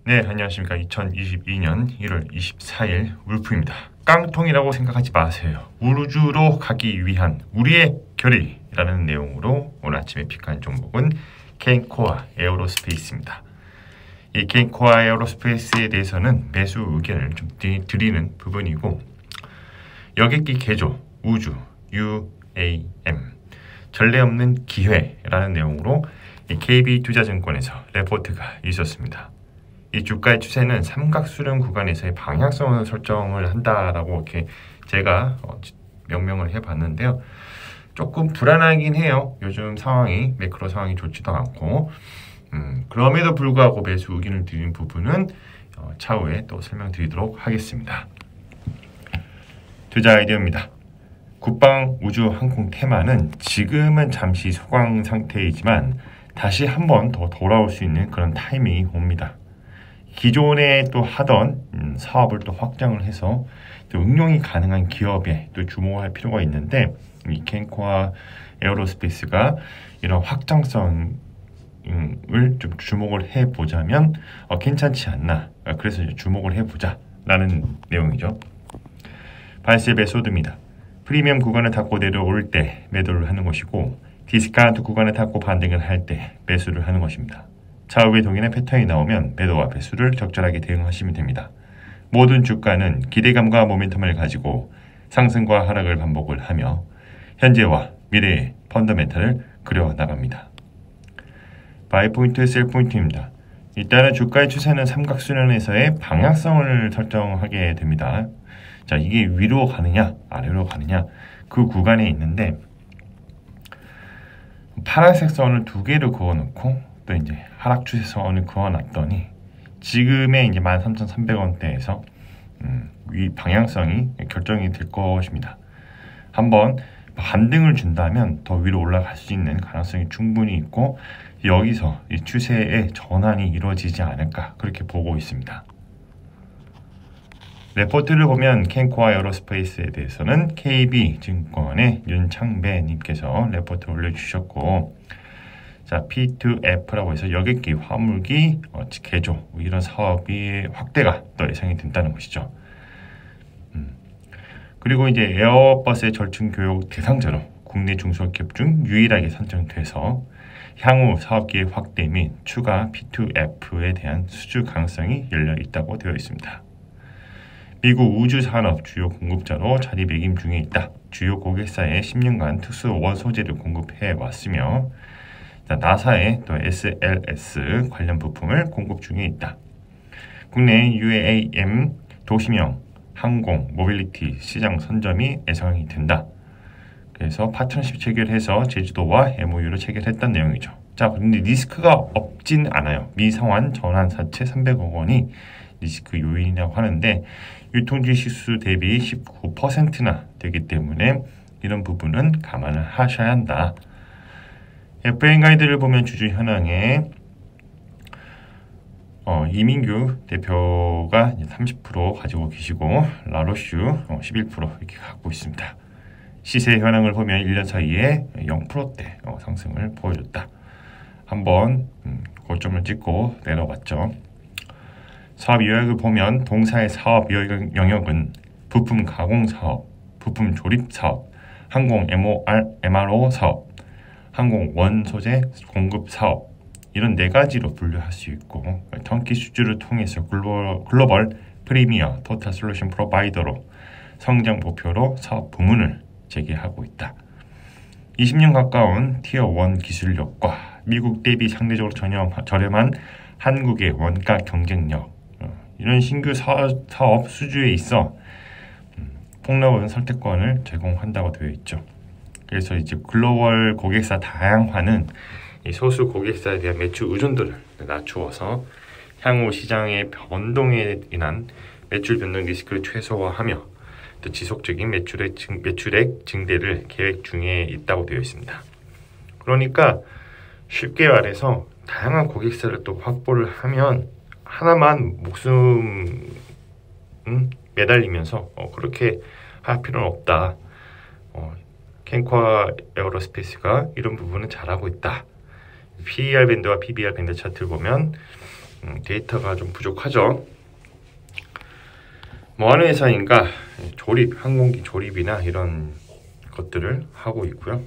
네, 안녕하십니까. 2022년 1월 24일 울프입니다. 깡통이라고 생각하지 마세요. 우주로 가기 위한 우리의 결의라는 내용으로 오늘 아침에 픽한 종목은 켄코아 에어로스페이스입니다. 이 켄코아 에어로스페이스에 대해서는 매수 의견을 좀 드리는 부분이고, 여객기 개조 우주 UAM 전례 없는 기회라는 내용으로 KB투자증권에서 레포트가 있었습니다. 이 주가의 추세는 삼각수렴 구간에서의 방향성을 설정을 한다라고 이렇게 제가 명명을 해봤는데요. 조금 불안하긴 해요. 요즘 상황이 매크로 상황이 좋지도 않고, 그럼에도 불구하고 매수 의견을 드린 부분은 차후에 또 설명드리도록 하겠습니다. 투자 아이디어입니다. 국방 우주 항공 테마는 지금은 잠시 소강 상태이지만 다시 한 번 더 돌아올 수 있는 그런 타이밍이 옵니다. 기존에 또 하던 사업을 또 확장을 해서 또 응용이 가능한 기업에 또 주목할 필요가 있는데, 이 켄코아 에어로스페이스가 이런 확장성을 좀 주목을 해보자면 괜찮지 않나. 그래서 주목을 해보자라는 내용이죠. 발세 메소드입니다. 프리미엄 구간을 닫고 내려올 때 매도를 하는 것이고, 디스카운트 구간을 닫고 반등을 할 때 매수를 하는 것입니다. 차후에 동일한 패턴이 나오면 매도와 매수를 적절하게 대응하시면 됩니다. 모든 주가는 기대감과 모멘텀을 가지고 상승과 하락을 반복을 하며 현재와 미래의 펀더멘탈을 그려나갑니다. 바이포인트, 셀포인트입니다. 일단은 주가의 추세는 삼각수렴에서의 방향성을 설정하게 됩니다. 자, 이게 위로 가느냐 아래로 가느냐 그 구간에 있는데, 파란색 선을 두 개를 그어놓고 또 이제 하락 추세선을 그어놨더니 지금의 이제 13,300원대에서 이 방향성이 결정이 될 것입니다. 한번 반등을 준다면 더 위로 올라갈 수 있는 가능성이 충분히 있고, 여기서 이 추세의 전환이 이루어지지 않을까 그렇게 보고 있습니다. 레포트를 보면 켄코아 에어로스페이스에 대해서는 KB증권의 윤창배님께서 레포트를 올려주셨고, 자, P2F라고 해서 여객기, 화물기 개조 이런 사업이 확대가 또 예상이 된다는 것이죠. 그리고 이제 에어버스의 절충 교육 대상자로 국내 중소기업 중 유일하게 선정돼서 향후 사업기의 확대 및 추가 P2F에 대한 수주 가능성이 열려 있다고 되어 있습니다. 미국 우주산업 주요 공급자로 자리매김 중에 있다. 주요 고객사에 10년간 특수 원소재를 공급해 왔으며, 나사의 또 SLS 관련 부품을 공급 중에 있다. 국내 UAM 도시명 항공 모빌리티 시장 선점이 예상이 된다. 그래서 파트너십 체결해서 제주도와 MOU를 체결했다는 내용이죠. 자, 그런데 리스크가 없진 않아요. 미상환 전환사채 300억 원이 리스크 요인이라고 하는데, 유통주의 실수 대비 19%나 되기 때문에 이런 부분은 감안을 하셔야 한다. FN 가이드를 보면 주주 현황에 이민규 대표가 30% 가지고 계시고, 라로슈 11% 이렇게 갖고 있습니다. 시세 현황을 보면 1년 사이에 0%대 상승을 보여줬다. 한번 고점을 찍고 내려갔죠. 사업 요약을 보면 동사의 사업 영역은 부품 가공 사업, 부품 조립 사업, 항공 MRO 사업, 항공 원소재 공급 사업, 이런 네 가지로 분류할 수 있고, 턴키 수주를 통해서 글로벌 프리미어 토탈 솔루션 프로바이더로 성장 목표로 사업 부문을 재개하고 있다. 20년 가까운 티어 1 기술력과 미국 대비 상대적으로 저렴한 한국의 원가 경쟁력, 이런 신규 사업 수주에 있어 폭넓은 선택권을 제공한다고 되어 있죠. 그래서 이제 글로벌 고객사 다양화는 이 소수 고객사에 대한 매출 의존도를 낮추어서 향후 시장의 변동에 인한 매출 변동 리스크를 최소화하며 또 지속적인 매출액 증대를 계획 중에 있다고 되어 있습니다. 그러니까 쉽게 말해서 다양한 고객사를 또 확보를 하면 하나만 목숨 매달리면서 그렇게 할 필요는 없다. 켄코아 에어로스페이스가 이런 부분은 잘하고 있다. PER 밴드와 PBR 밴드 차트를 보면 데이터가 좀 부족하죠. 뭐 어느 회사인가 항공기 조립이나 이런 것들을 하고 있고요.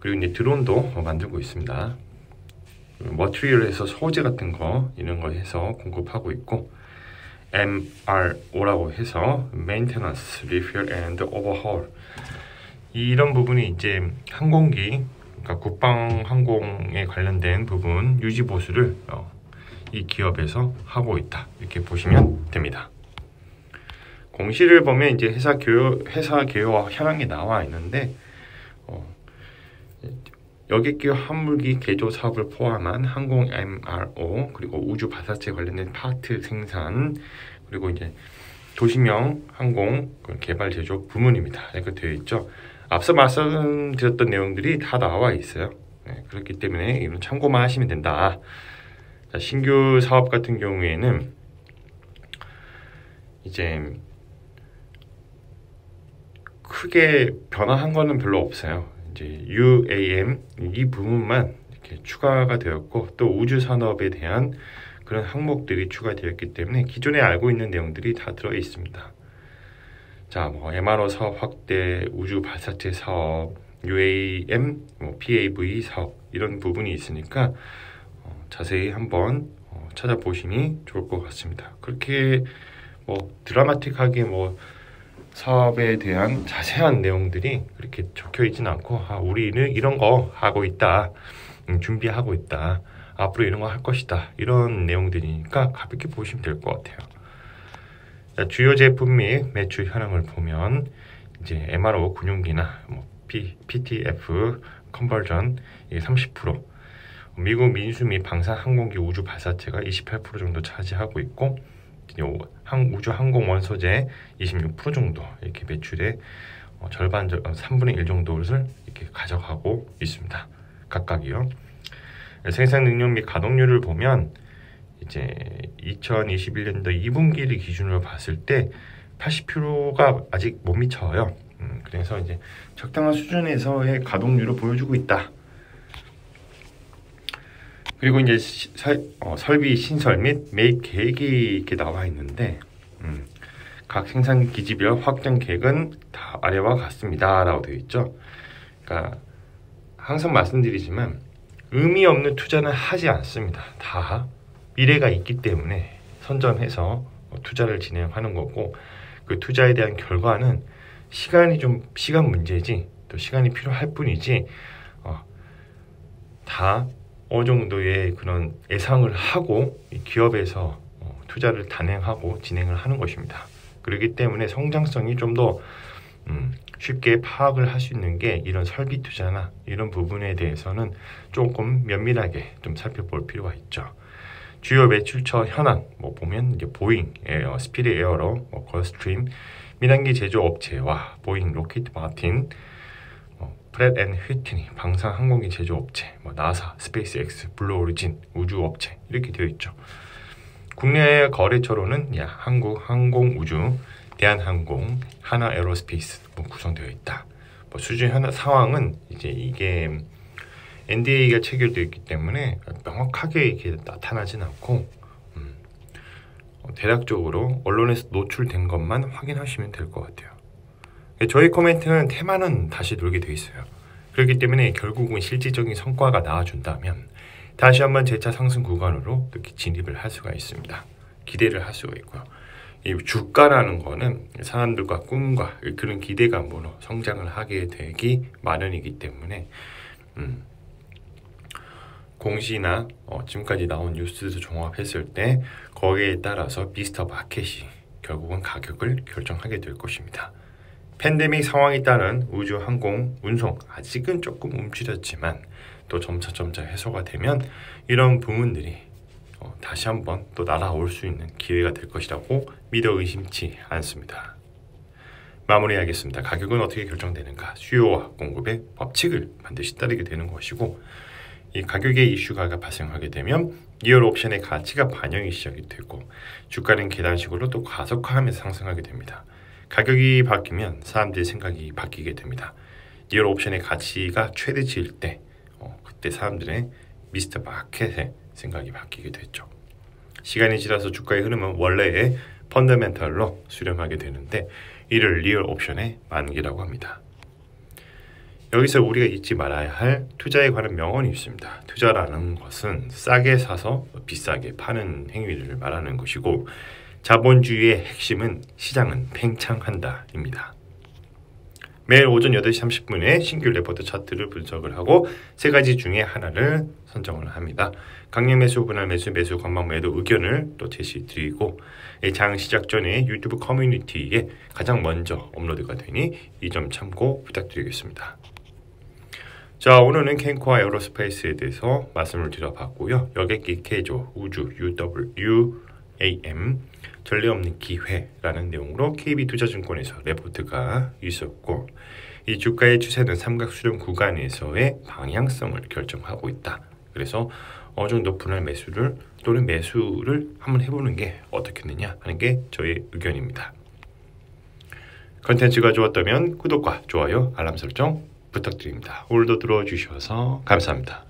그리고 이제 드론도 만들고 있습니다. 머티리얼에서 소재 같은 거 이런 거 해서 공급하고 있고, MRO라고 해서 Maintenance, Refuel and Overhaul, 이런 부분이 이제 항공기, 그러니까 국방 항공에 관련된 부분 유지 보수를 이 기업에서 하고 있다, 이렇게 보시면 됩니다. 공시를 보면 이제 회사 개요와 현황이 나와 있는데, 여객기와 함물기 개조 사업을 포함한 항공 MRO, 그리고 우주 발사체 관련된 파트 생산, 그리고 이제 도시명 항공 개발 제조 부문입니다. 이렇게 되어 있죠. 앞서 말씀드렸던 내용들이 다 나와 있어요. 그렇기 때문에 이런 참고만 하시면 된다. 자, 신규 사업 같은 경우에는 이제 크게 변화한 거는 별로 없어요. 이제 UAM 이 부분만 이렇게 추가가 되었고, 또 우주 산업에 대한 그런 항목들이 추가되었기 때문에 기존에 알고 있는 내용들이 다 들어 있습니다. 자, 뭐 MRO 사업 확대, 우주 발사체 사업, UAM, PAV 사업, 이런 부분이 있으니까 자세히 한번 찾아보시니 좋을 것 같습니다. 그렇게 뭐 드라마틱하게 뭐 사업에 대한 자세한 내용들이 그렇게 적혀 있지는 않고, 우리는 이런 거 하고 있다, 준비하고 있다, 앞으로 이런 거 할 것이다, 이런 내용들이니까 가볍게 보시면 될 것 같아요. 자, 주요 제품 및 매출 현황을 보면 이제 MRO 군용기나 PTF 컨버전 이게 30%, 미국 민수 및 방산 항공기 우주 발사체가 28% 정도 차지하고 있고, 우주 항공 원소재 26% 정도, 이렇게 매출의 절반 3분의 1 정도를 이렇게 가져가고 있습니다. 각각이요. 생산 능력 및 가동률을 보면 이제 2021년도 2분기를 기준으로 봤을 때 80%가 아직 못 미쳐요. 그래서 이제 적당한 수준에서의 가동률을 보여주고 있다. 그리고 이제 설비 신설 및 매입 계획이 이렇게 나와 있는데, 각 생산 기지별 확장 계획은 다 아래와 같습니다 라고 되어 있죠. 그러니까 항상 말씀드리지만 의미 없는 투자는 하지 않습니다. 다 미래가 있기 때문에 선점해서 투자를 진행하는 거고, 그 투자에 대한 결과는 시간 문제지, 또 시간이 필요할 뿐이지, 다 어느 정도의 그런 예상을 하고 이 기업에서 투자를 단행하고 진행을 하는 것입니다. 그렇기 때문에 성장성이 좀 더 쉽게 파악을 할 수 있는 게 이런 설비 투자나 이런 부분에 대해서는 조금 면밀하게 좀 살펴볼 필요가 있죠. 주요 매출처 현황 보면 이제 보잉, 스피릿 에어로, 걸스트림, 민항기 제조 업체와 보잉, 로켓 마틴, 프렛 앤 휘트니 방산 항공기 제조 업체, 나사, 스페이스X, 블루오리진 우주 업체, 이렇게 되어 있죠. 국내 거래처로는 한국 항공우주, 대한항공, 하나에어로스페이스 구성되어 있다. 수주 현황 상황은 이제 이게 NDA가 체결되어 있기 때문에 명확하게 이렇게 나타나진 않고, 대략적으로 언론에서 노출된 것만 확인하시면 될 것 같아요. 저희 코멘트는 테마는 다시 돌게 되어 있어요. 그렇기 때문에 결국은 실질적인 성과가 나와준다면 다시 한번 재차 상승 구간으로 이렇게 진입을 할 수가 있습니다. 기대를 할 수가 있고요. 이 주가라는 거는 사람들과 꿈과 그런 기대감으로 성장을 하게 되기 마련이기 때문에 공시나 지금까지 나온 뉴스도 종합했을 때 거기에 따라서 미스터 마켓이 결국은 가격을 결정하게 될 것입니다. 팬데믹 상황에 따른 우주 항공 운송 아직은 조금 움츠렸지만 또 점차 해소가 되면 이런 부문들이 다시 한번 또 날아올 수 있는 기회가 될 것이라고 믿어 의심치 않습니다. 마무리하겠습니다. 가격은 어떻게 결정되는가? 수요와 공급의 법칙을 반드시 따르게 되는 것이고, 이 가격의 이슈가 발생하게 되면 리얼 옵션의 가치가 반영이 시작이 되고, 주가는 계단식으로 또 가속화하면서 상승하게 됩니다. 가격이 바뀌면 사람들의 생각이 바뀌게 됩니다. 리얼 옵션의 가치가 최대치일 때 그때 사람들의 미스터 마켓의 생각이 바뀌게 됐죠. 시간이 지나서 주가의 흐름은 원래의 펀더멘털로 수렴하게 되는데 이를 리얼 옵션의 만기라고 합니다. 여기서 우리가 잊지 말아야 할 투자에 관한 명언이 있습니다. 투자라는 것은 싸게 사서 비싸게 파는 행위를 말하는 것이고 자본주의의 핵심은 시장은 팽창한다 입니다. 매일 오전 8시 30분에 신규 레포트 차트를 분석을 하고 세 가지 중에 하나를 선정을 합니다. 강력 매수, 분할 매수, 매수 관망 매도 의견을 또 제시드리고 장 시작 전에 유튜브 커뮤니티에 가장 먼저 업로드가 되니 이 점 참고 부탁드리겠습니다. 자, 오늘은 캔코와 에어로스페이스에 대해서 말씀을 드려봤고요. 여객기 개조, 우주, UAM, 전례 없는 기회라는 내용으로 KB투자증권에서 레포트가 있었고 이 주가의 추세는 삼각 수렴 구간에서의 방향성을 결정하고 있다. 그래서 어느 정도 분할 매수를 또는 매수를 한번 해보는 게 어떻겠느냐 하는 게 저의 의견입니다. 컨텐츠가 좋았다면 구독과 좋아요, 알람 설정 부탁드립니다. 오늘도 들어주셔서 감사합니다.